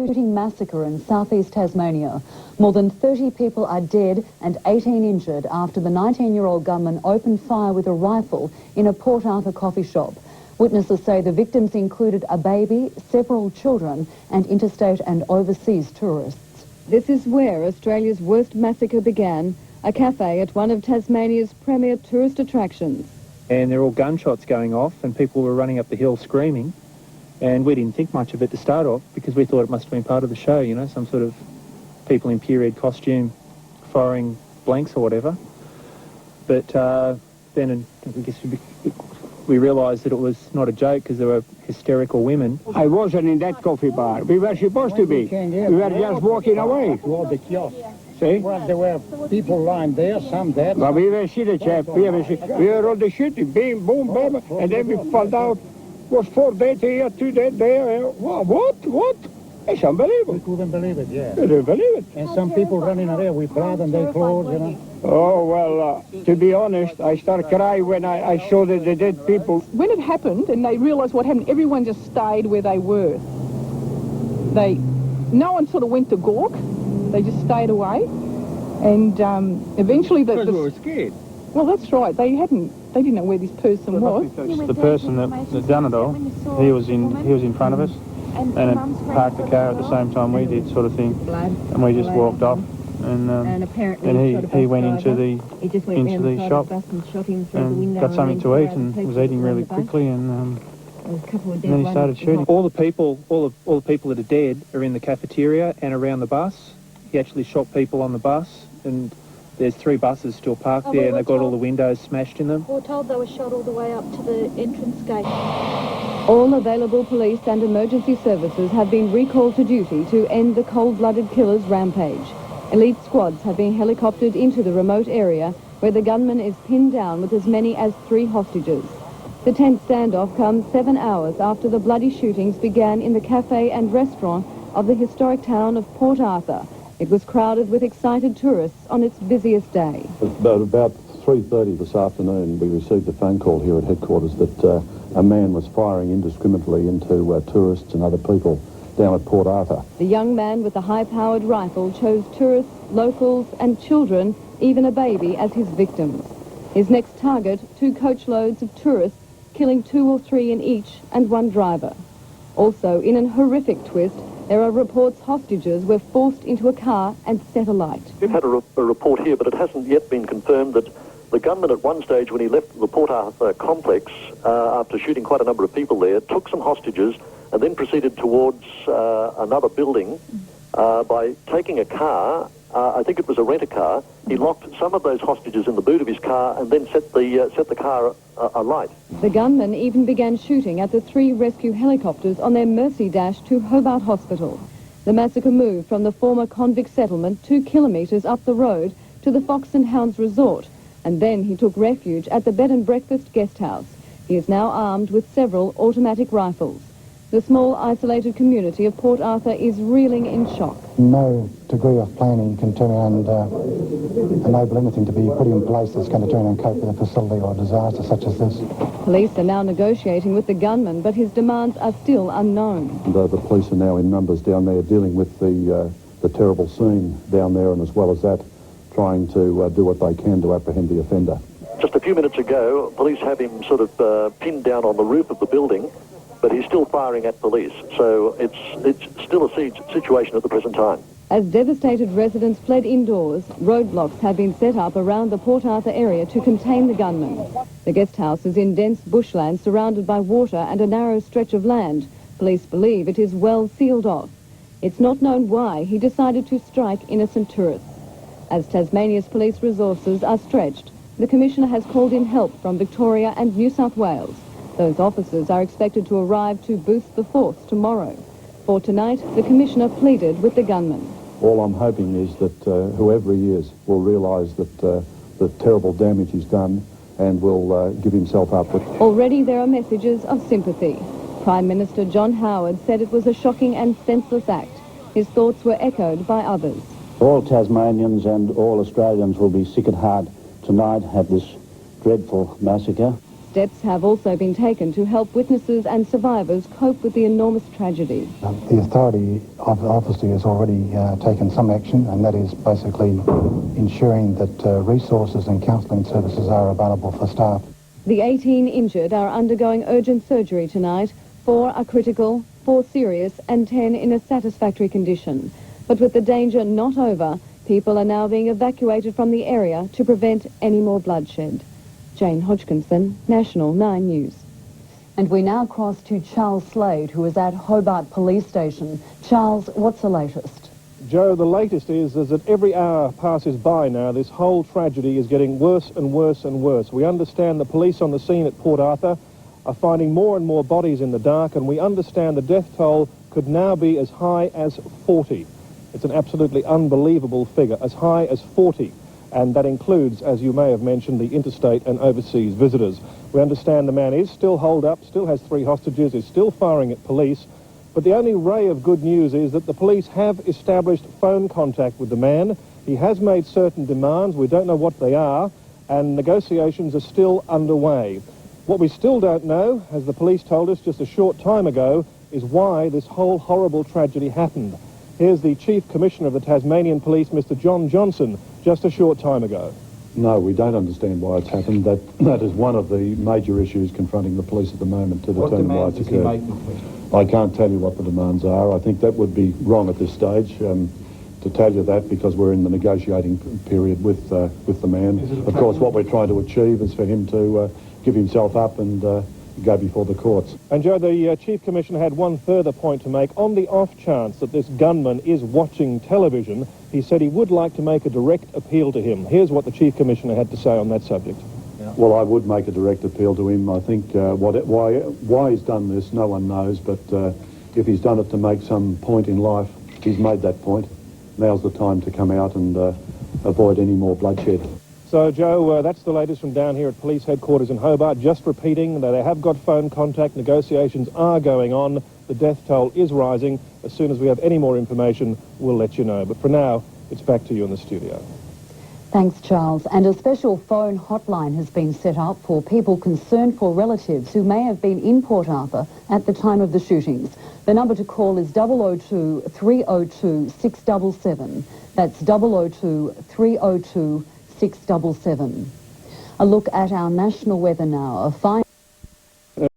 shooting massacre in southeast Tasmania. More than 30 people are dead and 18 injured after the 19-year-old gunman opened fire with a rifle in a Port Arthur coffee shop. Witnesses say the victims included a baby, several children and interstate and overseas tourists. This is where Australia's worst massacre began, a cafe at one of Tasmania's premier tourist attractions. And there were all gunshots going off and people were running up the hill screaming. And we didn't think much of it to start off because we thought it must have been part of the show, you know, some sort of people in period costume firing blanks or whatever. But then I guess we realised that it was not a joke because there were hysterical women. I wasn't in that coffee bar. We were supposed to be. We were just walking away. The kiosk. See? Well, there were people lying there, some dead. But we were sitting, chap. We were on the shooting, bing, boom, boom, and then we found out was 4 dead here, 2 dead there. What? It's unbelievable. We couldn't believe it, yeah. We couldn't believe it. And some people running around with blood on their clothes, you know. Oh, well, to be honest, I started crying when I saw the dead people. When it happened and they realised what happened, everyone just stayed where they were. No one sort of went to gawk. They just stayed away. And eventually... Because we were scared. Well, that's right. They didn't know where this person was. The person that done it all, he was in front of us and had parked the car at the same time we did, sort of thing. And we just walked off. And he went into the shop and got something to eat and was eating really quickly and then he started shooting. All the people that are dead are in the cafeteria and around the bus. He actually shot people on the bus and there's 3 buses still parked there and they've got all the windows smashed in them. We were told they were shot all the way up to the entrance gate. All available police and emergency services have been recalled to duty to end the cold-blooded killer's rampage. Elite squads have been helicoptered into the remote area where the gunman is pinned down with as many as 3 hostages. The tense standoff comes 7 hours after the bloody shootings began in the cafe and restaurant of the historic town of Port Arthur. It was crowded with excited tourists on its busiest day. About 3:30 this afternoon, we received a phone call here at headquarters that a man was firing indiscriminately into tourists and other people down at Port Arthur. The young man with the high-powered rifle chose tourists, locals and children, even a baby, as his victims. His next target, 2 coachloads of tourists, killing 2 or 3 in each and 1 driver. Also, in an horrific twist, there are reports hostages were forced into a car and set alight. We've had a report here, but it hasn't yet been confirmed that the gunman at one stage when he left the Port Arthur complex, after shooting quite a number of people there, took some hostages and then proceeded towards another building by taking a car. I think it was a rent-a-car. He locked some of those hostages in the boot of his car and then set the car alight. The gunman even began shooting at the 3 rescue helicopters on their mercy dash to Hobart Hospital. The massacre moved from the former convict settlement 2 kilometres up the road to the Fox and Hounds Resort, and then he took refuge at the bed and breakfast guest house. He is now armed with several automatic rifles. The small, isolated community of Port Arthur is reeling in shock. No degree of planning can turn around enable anything to be put in place that's going to turn and cope with a facility or a disaster such as this. Police are now negotiating with the gunman, but his demands are still unknown. The police are now in numbers down there dealing with the terrible scene down there, and as well as that, trying to do what they can to apprehend the offender. Just a few minutes ago, police have him sort of pinned down on the roof of the building, but he's still firing at police, so it's still a siege situation at the present time. As devastated residents fled indoors, roadblocks have been set up around the Port Arthur area to contain the gunman. The guest house is in dense bushland surrounded by water and a narrow stretch of land. Police believe it is well sealed off. It's not known why he decided to strike innocent tourists. As Tasmania's police resources are stretched, the Commissioner has called in help from Victoria and New South Wales. Those officers are expected to arrive to boost the force tomorrow. For tonight, the Commissioner pleaded with the gunman. All I'm hoping is that whoever he is will realise that the terrible damage he's done and will give himself up. Already there are messages of sympathy. Prime Minister John Howard said it was a shocking and senseless act. His thoughts were echoed by others. All Tasmanians and all Australians will be sick at heart tonight at this dreadful massacre. Steps have also been taken to help witnesses and survivors cope with the enormous tragedy. The authority obviously has already taken some action, and that is basically ensuring that resources and counselling services are available for staff. The 18 injured are undergoing urgent surgery tonight. 4 are critical, 4 serious, and 10 in a satisfactory condition. But with the danger not over, people are now being evacuated from the area to prevent any more bloodshed. Jane Hodgkinson, National 9 News. And we now cross to Charles Slade, who is at Hobart Police Station. Charles, what's the latest? Joe, the latest is that every hour passes by now, this whole tragedy is getting worse and worse and worse. We understand the police on the scene at Port Arthur are finding more and more bodies in the dark, and we understand the death toll could now be as high as 40. It's an absolutely unbelievable figure, as high as 40. And that includes, as you may have mentioned, the interstate and overseas visitors. We understand the man is still holed up, still has 3 hostages, is still firing at police. But the only ray of good news is that the police have established phone contact with the man. He has made certain demands. We don't know what they are, and negotiations are still underway. What we still don't know, as the police told us just a short time ago, is why this whole horrible tragedy happened. Here's the Chief Commissioner of the Tasmanian Police, Mr. John Johnson, just a short time ago. No, we don't understand why it's happened. That is one of the major issues confronting the police at the moment, to determine why it's occurred. I can't tell you what the demands are. I think that would be wrong at this stage to tell you that, because we're in the negotiating period with the man. Of course, what we're trying to achieve is for him to give himself up and go before the courts. And Joe, the Chief Commissioner had one further point to make. On the off chance that this gunman is watching television, he said he would like to make a direct appeal to him. Here's what the Chief Commissioner had to say on that subject. Well, I would make a direct appeal to him. I think why he's done this, no one knows, but if he's done it to make some point in life, he's made that point. Now's the time to come out and avoid any more bloodshed. So, Joe, that's the latest from down here at police headquarters in Hobart. Just repeating that they have got phone contact, negotiations are going on, the death toll is rising. As soon as we have any more information, we'll let you know. But for now, it's back to you in the studio. Thanks, Charles. And a special phone hotline has been set up for people concerned for relatives who may have been in Port Arthur at the time of the shootings. The number to call is 002 302 677. That's 002 302 677. A look at our national weather now. A fine